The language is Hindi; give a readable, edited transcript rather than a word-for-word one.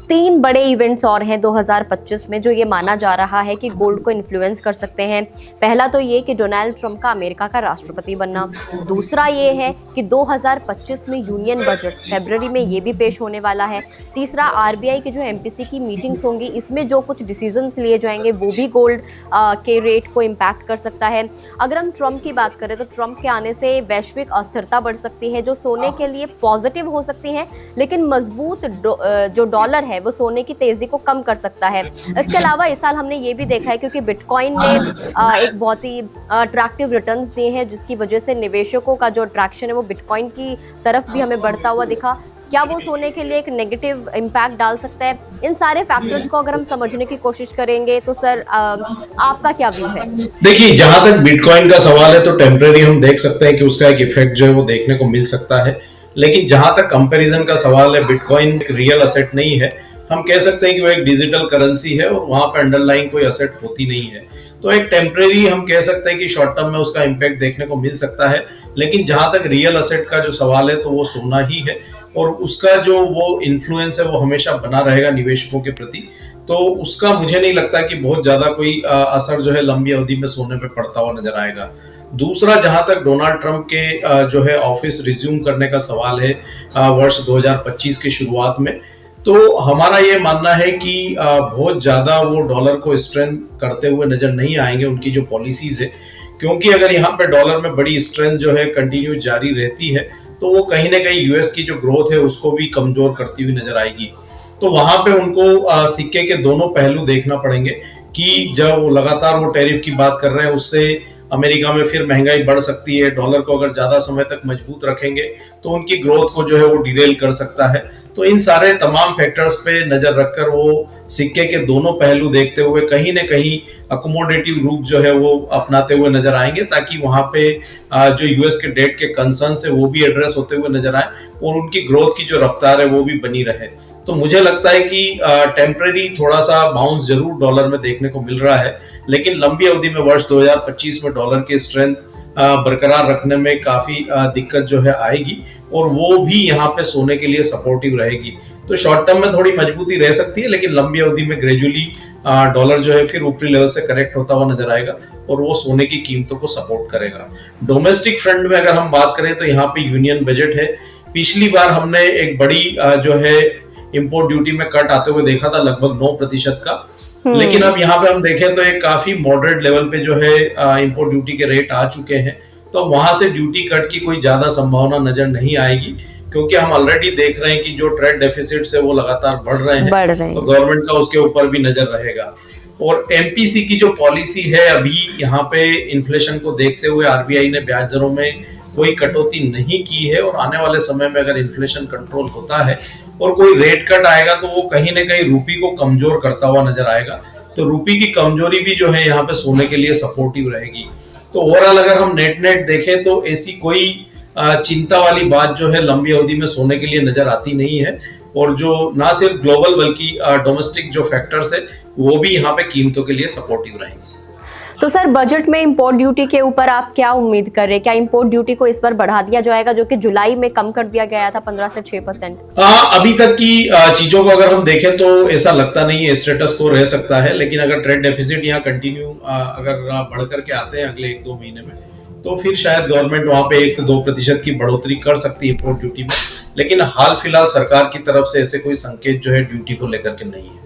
तीन बड़े इवेंट्स और हैं 2025 में जो ये माना जा रहा है कि गोल्ड को इन्फ्लुएंस कर सकते हैं। पहला तो ये कि डोनाल्ड ट्रंप का अमेरिका का राष्ट्रपति बनना। दूसरा ये है कि 2025 में यूनियन बजट फरवरी में ये भी पेश होने वाला है। तीसरा आरबीआई की जो एमपीसी की मीटिंग्स होंगी, इसमें जो कुछ डिसीजंस लिए जाएंगे वो भी गोल्ड के रेट को इम्पैक्ट कर सकता है। अगर हम ट्रंप की बात करें तो ट्रंप के आने से वैश्विक अस्थिरता बढ़ सकती है, जो सोने के लिए पॉजिटिव हो सकती है, लेकिन मजबूत जो डॉलर है वो सोने की तेजी को कम कर सकता है। इसके अलावा इस साल हमने ये भी देखा है क्योंकि बिटकॉइन ने एक बहुत ही अट्रैक्टिव रिटर्न्स दिए हैं, जिसकी वजह से निवेशकों का जो अट्रैक्शन है वो बिटकॉइन की तरफ भी हमें बढ़ता हुआ दिखा। क्या वो सोने के लिए एक नेगेटिव इम्पैक्ट डाल सकता है? इन सारे फैक्टर्स को अगर हम समझने की कोशिश करेंगे तो सर आपका क्या व्यू है? देखिए, जहां तक बिटकॉइन का सवाल है तो टेम्परेरी हम देख सकते हैं कि उसका एक इफेक्ट जो है वो देखने को मिल सकता है, लेकिन जहां तक कंपैरिजन का सवाल है, बिटकॉइन एक रियल असेट नहीं है। हम कह सकते हैं कि वो एक डिजिटल करेंसी है और वहां पर अंडरलाइन कोई असेट होती नहीं है। तो एक टेम्परेरी हम कह सकते हैं कि शॉर्ट टर्म में उसका इम्पैक्ट देखने को मिल सकता है, लेकिन जहां तक रियल असेट का जो सवाल है तो वो सोना ही है और उसका जो वो इन्फ्लुएंस है वो हमेशा बना रहेगा निवेशकों के प्रति। तो उसका मुझे नहीं लगता कि बहुत ज्यादा कोई असर जो है लंबी अवधि में सोने पे पड़ता हुआ नजर आएगा। दूसरा, जहां तक डोनाल्ड ट्रंप के जो है ऑफिस रिज्यूम करने का सवाल है वर्ष 2025 की शुरुआत में, तो हमारा ये मानना है कि बहुत ज्यादा वो डॉलर को स्ट्रेंथ करते हुए नजर नहीं आएंगे उनकी जो पॉलिसीज है, क्योंकि अगर यहाँ पे डॉलर में बड़ी स्ट्रेंथ जो है कंटिन्यू जारी रहती है तो वो कहीं ना कहीं यूएस की जो ग्रोथ है उसको भी कमजोर करती हुई नजर आएगी। तो वहां पे उनको सिक्के के दोनों पहलू देखना पड़ेंगे कि जब वो लगातार वो टैरिफ की बात कर रहे हैं उससे अमेरिका में फिर महंगाई बढ़ सकती है, डॉलर को अगर ज्यादा समय तक मजबूत रखेंगे तो उनकी ग्रोथ को जो है वो डिरेल कर सकता है। तो इन सारे तमाम फैक्टर्स पे नजर रखकर वो सिक्के के दोनों पहलू देखते हुए कहीं न कहीं अकोमोडेटिव रूप जो है वो अपनाते हुए नजर आएंगे, ताकि वहां पे जो यूएस के डेट के कंसर्न्स है वो भी एड्रेस होते हुए नजर आए और उनकी ग्रोथ की जो रफ्तार है वो भी बनी रहे। तो मुझे लगता है कि टेम्पररी थोड़ा सा बाउंस जरूर डॉलर में देखने को मिल रहा है, लेकिन लंबी अवधि में वर्ष 2025 में डॉलर की स्ट्रेंथ बरकरार रखने में काफी दिक्कत जो है आएगी और वो भी यहाँ पे सोने के लिए सपोर्टिव रहेगी। तो शॉर्ट टर्म में थोड़ी मजबूती रह सकती है, लेकिन लंबी अवधि में ग्रेजुअली डॉलर जो है फिर ऊपरी लेवल से करेक्ट होता हुआ नजर आएगा और वो सोने की कीमतों को सपोर्ट करेगा। डोमेस्टिक फ्रंट में अगर हम बात करें तो यहाँ पे यूनियन बजट है। पिछली बार हमने एक बड़ी जो है इंपोर्ट ड्यूटी में कट आते हुए देखा था, लगभग 9% का, लेकिन अब यहाँ पे हम देखें तो एक काफी मॉडरेट लेवल पे जो है इंपोर्ट ड्यूटी के रेट आ चुके हैं। तो वहां से ड्यूटी कट की कोई ज्यादा संभावना नजर नहीं आएगी, क्योंकि हम ऑलरेडी देख रहे हैं कि जो ट्रेड डेफिसिट्स है वो लगातार बढ़ रहे हैं। तो गवर्नमेंट का उसके ऊपर भी नजर रहेगा। और एमपीसी की जो पॉलिसी है, अभी यहाँ पे इन्फ्लेशन को देखते हुए आरबीआई ने ब्याज दरों में कोई कटौती नहीं की है और आने वाले समय में अगर इन्फ्लेशन कंट्रोल होता है और कोई रेट कट आएगा तो वो कहीं ना कहीं रूपी को कमजोर करता हुआ नजर आएगा। तो रूपी की कमजोरी भी जो है यहाँ पे सोने के लिए सपोर्टिव रहेगी। तो ओवरऑल अगर हम नेट नेट देखें तो ऐसी कोई चिंता वाली बात जो है लंबी अवधि में सोने के लिए नजर आती नहीं है। और जो ना सिर्फ ग्लोबल बल्कि डोमेस्टिक जो फैक्टर्स है वो भी यहाँ पे कीमतों के लिए सपोर्टिव रहेंगे। तो सर, बजट में इंपोर्ट ड्यूटी के ऊपर आप क्या उम्मीद कर रहे हैं? क्या इंपोर्ट ड्यूटी को इस बार बढ़ा दिया जाएगा, जो कि जुलाई में कम कर दिया गया था 15 से 6%? अभी तक की चीजों को अगर हम देखें तो ऐसा लगता नहीं है, स्टेटस को रह सकता है। लेकिन अगर ट्रेड डेफिसिट यहाँ कंटिन्यू अगर बढ़ करके आते हैं अगले 1-2 महीने में, तो फिर शायद गवर्नमेंट वहां पे 1 से 2% की बढ़ोतरी कर सकती है इंपोर्ट ड्यूटी में। लेकिन हाल फिलहाल सरकार की तरफ से ऐसे कोई संकेत जो है ड्यूटी को लेकर के नहीं है।